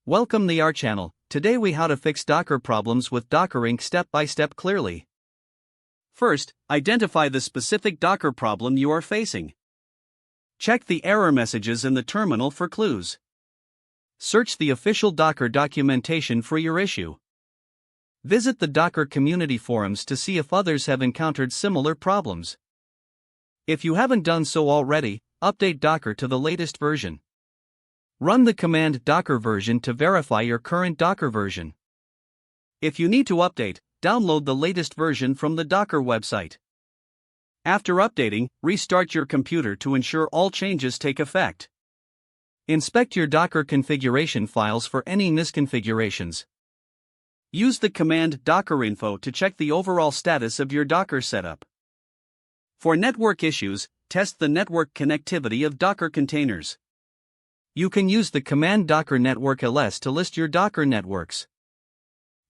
Welcome to our channel. Today we how to fix Docker problems with Docker Inc. step by step clearly. First, identify the specific Docker problem you are facing. Check the error messages in the terminal for clues. Search the official Docker documentation for your issue. Visit the Docker community forums to see if others have encountered similar problems. If you haven't done so already, update Docker to the latest version. Run the command docker version to verify your current Docker version. If you need to update, download the latest version from the Docker website. After updating, restart your computer to ensure all changes take effect. Inspect your Docker configuration files for any misconfigurations. Use the command docker info to check the overall status of your Docker setup. For network issues, test the network connectivity of Docker containers. You can use the command docker network ls to list your Docker networks.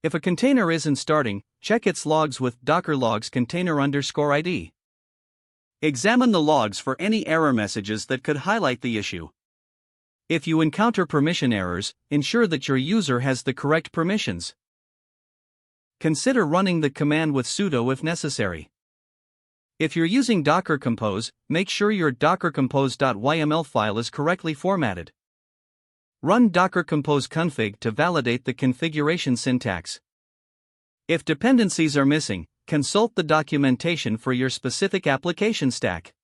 If a container isn't starting, check its logs with docker logs container_id. Examine the logs for any error messages that could highlight the issue. If you encounter permission errors, ensure that your user has the correct permissions. Consider running the command with sudo if necessary. If you're using Docker Compose, make sure your dockercompose.yml file is correctly formatted. Run Docker Compose config to validate the configuration syntax. If dependencies are missing, consult the documentation for your specific application stack.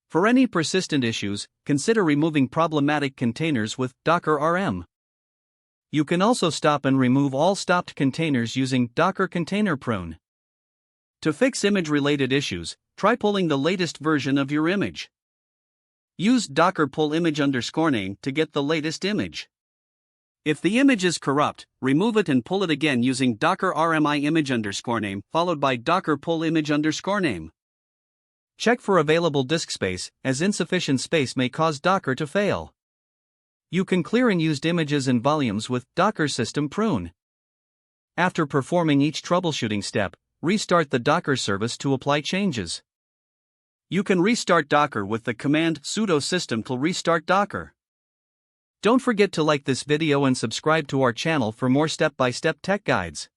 For any persistent issues, consider removing problematic containers with Docker RM. You can also stop and remove all stopped containers using Docker Container Prune. To fix image-related issues, try pulling the latest version of your image. Use docker pull image_name to get the latest image. If the image is corrupt, remove it and pull it again using docker rmi image_name followed by docker pull image_name. Check for available disk space, as insufficient space may cause Docker to fail. You can clear unused images and volumes with Docker System Prune. After performing each troubleshooting step, restart the Docker service to apply changes. You can restart Docker with the command sudo system to restart Docker. Don't forget to like this video and subscribe to our channel for more step-by-step tech guides.